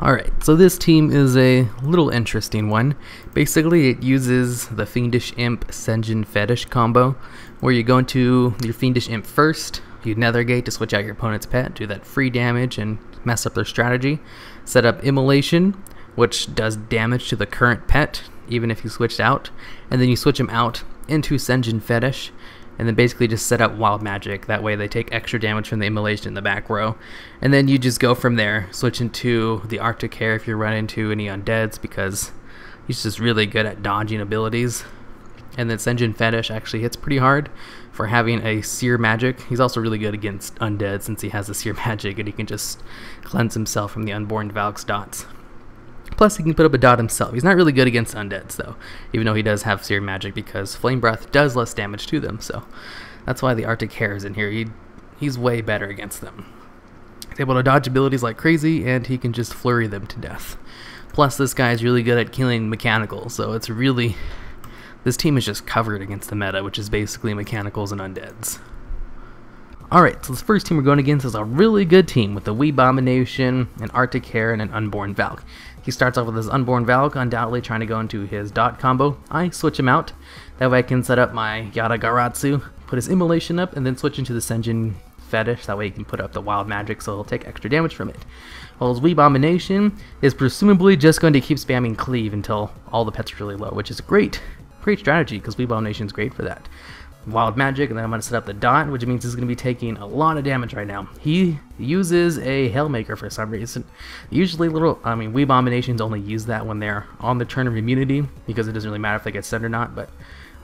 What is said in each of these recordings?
Alright, so this team is a little interesting one. Basically, it uses the Fiendish Imp Senjin Fetish combo, where you go into your Fiendish Imp first, you Nethergate to switch out your opponent's pet, do that free damage and mess up their strategy. Set up Immolation, which does damage to the current pet, even if you switched out, and then you switch them out into Senjin Fetish, and then basically just set up Wild Magic. That way they take extra damage from the Immolation in the back row. And then you just go from there, switch into the Arctic Hare if you run into any undeads, because he's just really good at dodging abilities. And then Senjin Fetish actually hits pretty hard for having a Seer Magic. He's also really good against undead since he has a Seer Magic and he can just cleanse himself from the Unborn Valk's dots. Plus, he can put up a dot himself. He's not really good against undeads, though, even though he does have Seer Magic, because Flame Breath does less damage to them, so that's why the Arctic Hare is in here. He's way better against them. He's able to dodge abilities like crazy, and he can just flurry them to death. Plus, this guy is really good at killing mechanicals, so it's really... this team is just covered against the meta, which is basically mechanicals and undeads. Alright, so this first team we're going against is a really good team with the Weebomination, an Arctic Hare, and an Unborn Valk. He starts off with his Unborn Valk, undoubtedly trying to go into his dot combo. I switch him out. That way I can set up my Yata-Garatsu, put his Immolation up, and then switch into the Senjin Fetish. That way he can put up the Wild Magic, so he'll take extra damage from it. While his Weebomination is presumably just going to keep spamming Cleave until all the pets are really low, which is a great strategy, because Weebomination is great for that. Wild Magic, and then I'm going to set up the dot, which means he's going to be taking a lot of damage right now. He uses a Hellmaker for some reason. Usually Weebominations only use that when they're on the turn of immunity, because it doesn't really matter if they get stunned or not, but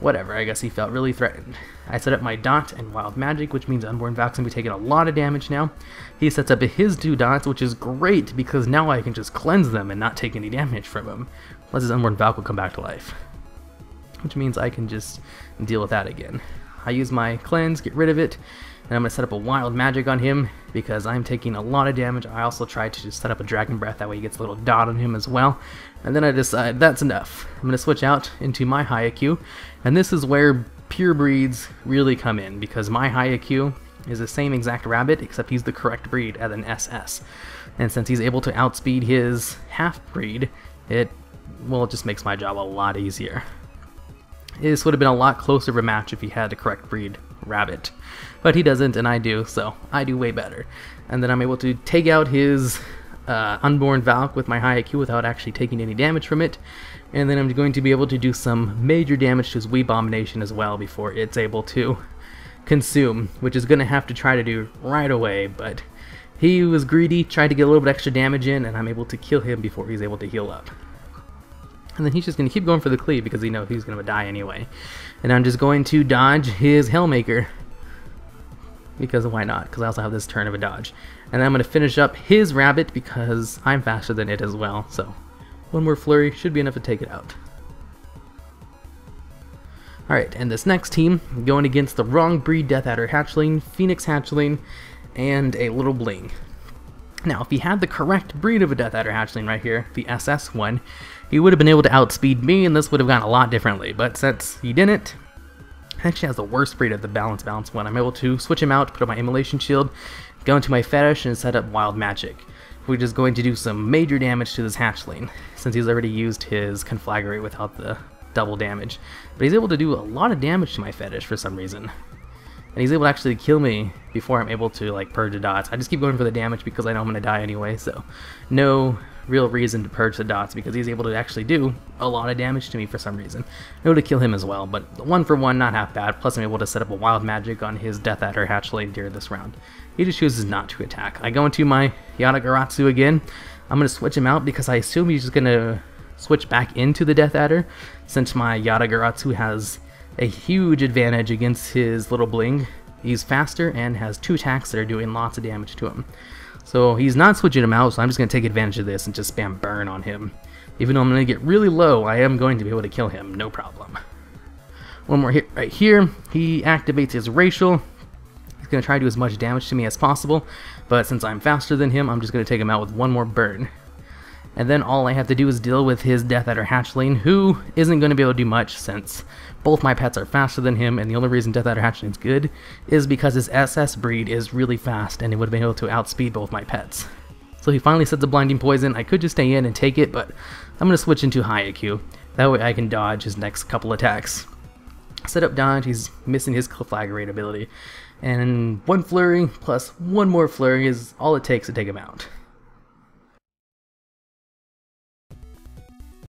whatever, I guess he felt really threatened. I set up my dot and Wild Magic, which means Unborn Valk's going to be taking a lot of damage now. He sets up his 2 dots, which is great, because now I can just cleanse them and not take any damage from him. Plus his Unborn Valk will come back to life, which means I can just deal with that again. I use my cleanse, get rid of it, and I'm going to set up a Wild Magic on him because I'm taking a lot of damage. I also try to just set up a Dragon Breath, that way he gets a little dot on him as well. And then I decide that's enough. I'm going to switch out into my Haikyuu, and this is where pure breeds really come in, because my Haikyuu is the same exact rabbit, except he's the correct breed at an SS. And since he's able to outspeed his half-breed, it just makes my job a lot easier. This would have been a lot closer of a match if he had the correct breed rabbit, but he doesn't, and I do, so I do way better. And then I'm able to take out his Unborn Valk with my Haikyuu without actually taking any damage from it, and then I'm going to be able to do some major damage to his Weebomination as well before it's able to consume, which is going to have to try to do right away, but he was greedy, tried to get a little bit extra damage in, and I'm able to kill him before he's able to heal up. And then he's just going to keep going for the Cleave because he knows he's going to die anyway. And I'm just going to dodge his Hellmaker, because why not? Because I also have this turn of a dodge. And then I'm going to finish up his rabbit because I'm faster than it as well. So one more flurry should be enough to take it out. Alright, and this next team, going against the wrong breed Death Adder Hatchling, Phoenix Hatchling, and a Little Bling. Now, if he had the correct breed of a Death Adder Hatchling right here, the SS one, he would have been able to outspeed me, and this would have gone a lot differently. But since he didn't, he actually has the worst breed of the balance one. I'm able to switch him out, put up my Immolation Shield, go into my Fetish, and set up Wild Magic, which is going to do some major damage to this Hatchling, since he's already used his Conflagrate without the double damage. But he's able to do a lot of damage to my Fetish for some reason. And he's able to actually kill me before I'm able to purge the dots. I just keep going for the damage because I know I'm going to die anyway, so no real reason to purge the dots because he's able to actually do a lot of damage to me for some reason. I'm able to kill him as well, but 1 for 1, not half bad. Plus I'm able to set up a Wild Magic on his Death Adder Hatchling during this round. He just chooses not to attack. I go into my Yata-Garatsu again. I'm going to switch him out because I assume he's just going to switch back into the Death Adder, since my Yata-Garatsu has a huge advantage against his Little Bling. He's faster and has 2 attacks that are doing lots of damage to him. So he's not switching him out, so I'm just going to take advantage of this and just spam Burn on him. Even though I'm going to get really low, I am going to be able to kill him, no problem. One more hit right here. He activates his Racial. He's going to try to do as much damage to me as possible, but since I'm faster than him, I'm just going to take him out with 1 more Burn. And then all I have to do is deal with his Death Adder Hatchling, who isn't going to be able to do much since both my pets are faster than him, and the only reason Death Adder Hatchling is good is because his SS breed is really fast, and it would have been able to outspeed both my pets. So he finally sets a blinding poison. I could just stay in and take it, but I'm going to switch into high IQ. That way I can dodge his next couple attacks. Set up dodge, he's missing his Conflagrate ability. And one flurry plus one more flurry is all it takes to take him out.